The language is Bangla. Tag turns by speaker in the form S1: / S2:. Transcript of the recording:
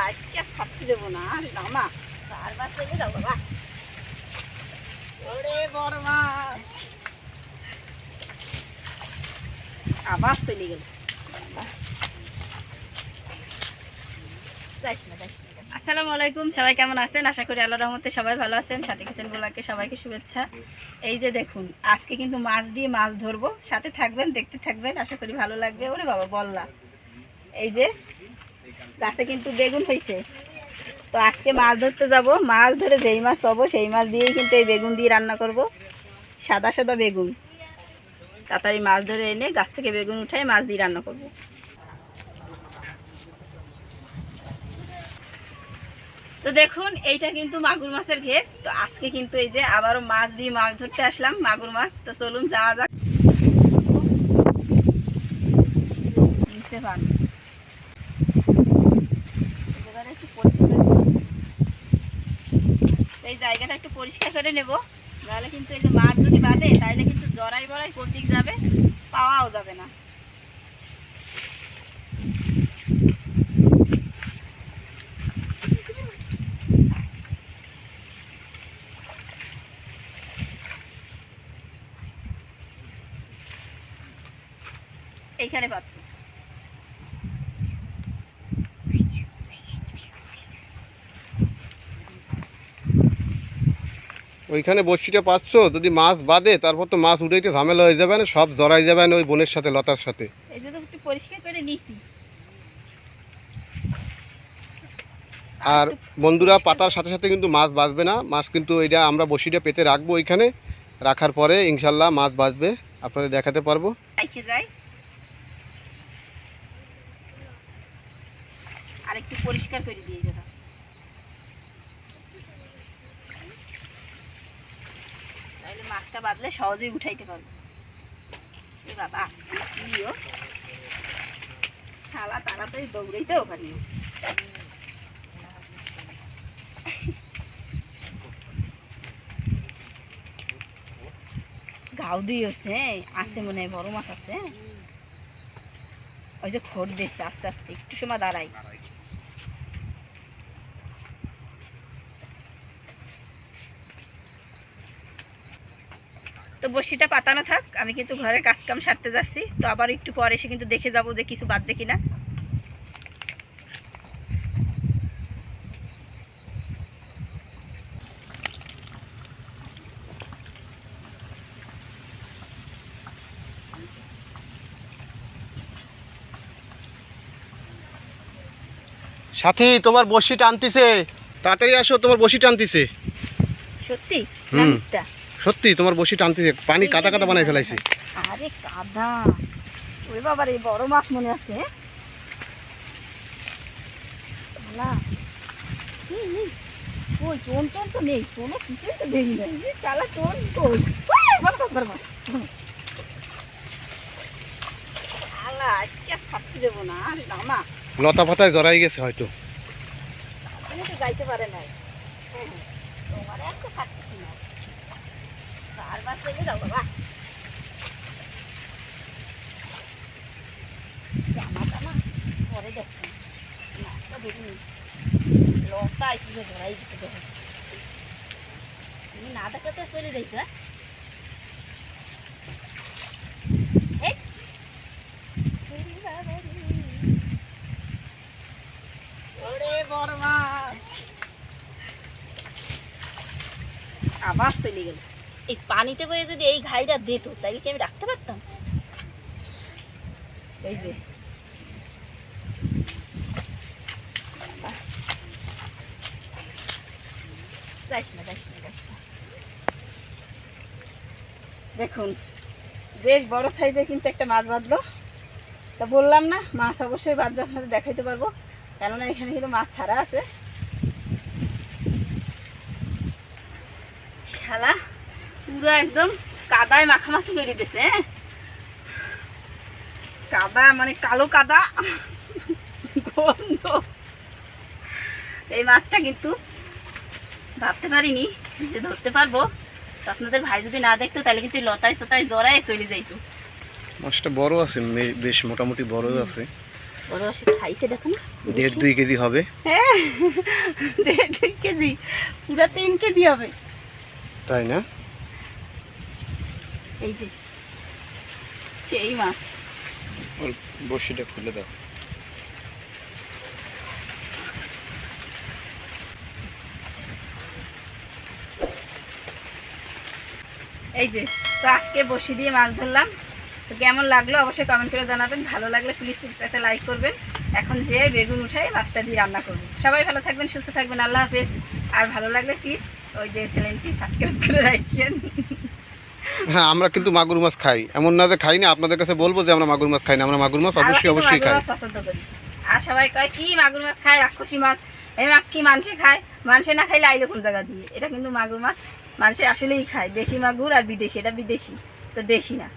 S1: আজকে ছাড়তে দেবো না মামা, বারবার চলে যাও বাবা। ওরে বড় মাছ আবার চলে গেল। আসসালামু আলাইকুম, সবাই কেমন আছেন? আশা করি আল্লাহর রহমতে সবাই ভালো আছেন। সাথী কিচেন ব্লগে সবাইকে শুভেচ্ছা। এই যে দেখুন, আজকে কিন্তু মাছ দিয়ে মাছ ধরবো, সাথে থাকবেন, দেখতে থাকবেন, আশা করি ভালো লাগবে। ওরে বাবা বললা, এই যে গাছে কিন্তু বেগুন হয়েছে, তো আজকে মাছ ধরতে যাব। মাছ ধরে যেই মাছ পাবো সেই মাছ দিয়েই কিন্তু এই বেগুন দিয়ে রান্না করব। সাদা সাদা বেগুন, তাড়াতাড়ি মাছ ধরে এনে গাছ থেকে বেগুন উঠাই মাছ দিয়ে রান্না করব। তো দেখুন, এইটা কিন্তু মাগুর মাছের ঘের। তো আজকে কিন্তু এই যে আবারও মাছ দিয়ে মাছ ধরতে আসলাম, মাগুর মাছ। তো চলুন যাওয়া যাক। এই জায়গাটা একটু পরিষ্কার করে নেব, নাহলে কিন্তু এই যে মাছ যদি বাঁধে তাহলে কিন্তু জড়াই বড়াই কোন দিক যাবে পাওয়াও যাবে না। এইখানে পাচ্ছি
S2: ওইখানে বড়শিটা পাচ্ছ, যদি মাছ বাঁধে তারপর তো মাছ উঠেইতে ঝামেলা হয়ে যাবে না, সব জড়াই যাবে না ওই বনের সাথে, লতার সাথে।
S1: এই যে তো একটু পরিষ্কার করে নিছি।
S2: আর বন্ধুরা, পাতার সাথে সাথে কিন্তু মাছ বাঁচবে না, মাছ কিন্তু এইটা আমরা বড়শিটা পেতে রাখবো। ওইখানে রাখার পরে ইনশাল্লাহ মাছ বাঁচবে, আপনাদের দেখাতে পারবো।
S1: আর একটু পরিষ্কার করে দিয়ে যাবে, তাহলে মাছটা বাঁধলে সহজেই উঠাইতে পারবো। এ বাবা কিও শালা, তাড়াতাড়ি দৌড়াইতে ওখানে। গাও দিয়ে হচ্ছে, আছে মনে হয় বড় মাছ আছে। ওই যে খোট দিচ্ছে, আস্তে আস্তে একটু সময় দাঁড়াই। তো বড়শিটা পাতানো থাক, আমি কিন্তু ঘরের কাজকাম সারতে যাচ্ছি। তো আবার একটু পরে এসে কিন্তু দেখে যাবো যে কিছু বাজছে কিনা।
S2: সাথী, তোমার বড়শি টানতিছে, তাড়াতাড়ি আসো, তোমার বড়শি টানতিছে।
S1: সত্যি?
S2: সত্যি তোমার বড়শি টানতিছে, পানি কাদা কাদা বানাই ফেলাইছে।
S1: আরে কাদা, ওরে বাবা রে, বড় মাছ মনে আছে। ওই টোন টোন তো নেই, কোনো কিছুই তো দেখি নাই। চালা টোন কই, আজকে ছাড়তে দেবো না মামা।
S2: লতা পাতায় জড়াই গেছে হয়তো,
S1: তো যাইতে পারে নাই। তোমার একটা থাকতেছি না, বারবার চলে যাও বাবা। জামা টামা পরে দেখছি, মাছটা দেখিনি, লতা এসে ধরাই দিতে দেখো। তুমি না দেখাতে চলে যাইতো। আবার চলে গেল। এই পানিতে করে যদি এই ঘাইটা দিত তাহলে কি আমি রাখতে পারতাম? এই যে দেখুন, বেশ বড় সাইজে কিন্তু একটা মাছ বাঁধলো। তা বললাম না, মাছ অবশ্যই বাঁধবে, আপনাদের দেখাইতে পারবো, কেননা এখানে কিন্তু মাছ ছাড়া আছে। শালা পুরো একদম কাদায় মাখামাখি করে দিতেছে। কাদা মানে কালো কাদা, গন্ধ। এই মাছটা কিন্তু ভাবতে পারিনি যে ধরতে পারবো। তো আপনাদের ভাই যদি না দেখতো তাহলে কিন্তু লতায় সতায় জড়ায় চলে যাইতো।
S2: মাছটা বড় আছে, বেশ মোটামুটি বড় আছে।
S1: বড় আসে খাইছে দেখো না,
S2: 1.5-2 কেজি হবে।
S1: হ্যাঁ 1.5 কেজি, পুরো 3 কেজি হবে।
S2: তাই না?
S1: এই যে সেই মাছ।
S2: ওর বড়শিটা খুলে দাও।
S1: এই যে তো আজকে বসি দিয়ে মাছ ধরলাম, তো কেমন লাগলো অবশ্যই কমেন্ট করে জানাবেন। ভালো লাগলে প্লিজ একটা লাইক করবেন। এখন যে বেগুন উঠাই মাছটা দিয়ে রান্না করবো। সবাই ভালো থাকবেন, সুস্থ থাকবেন, আল্লাহ হাফেজ। আর ভালো লাগলে প্লিজ ওই যে চ্যানেলটি সাবস্ক্রাইব করে রাখবেন।
S2: হ্যাঁ, আমরা কিন্তু মাগুর মাছ খাই, এমন না যে খাই না। আপনাদের কাছে বলবো যে আমরা মাগুর মাছ খাই না, আমরা মাগুর মাছ অবশ্যই খাই।
S1: পছন্দ করি। আর সবাই কয় কি মাগুর মাছ খায়, রাক্ষসী মাছ, এই মাছ কি মানুষে খায়? মানুষে না খাইলে আইলে কোন জায়গা দিয়ে? এটা কিন্তু মাগুর মাছ মানুষে আসলেই খায়, দেশি মাগুর আর বিদেশি, এটা বিদেশি তো দেশি না।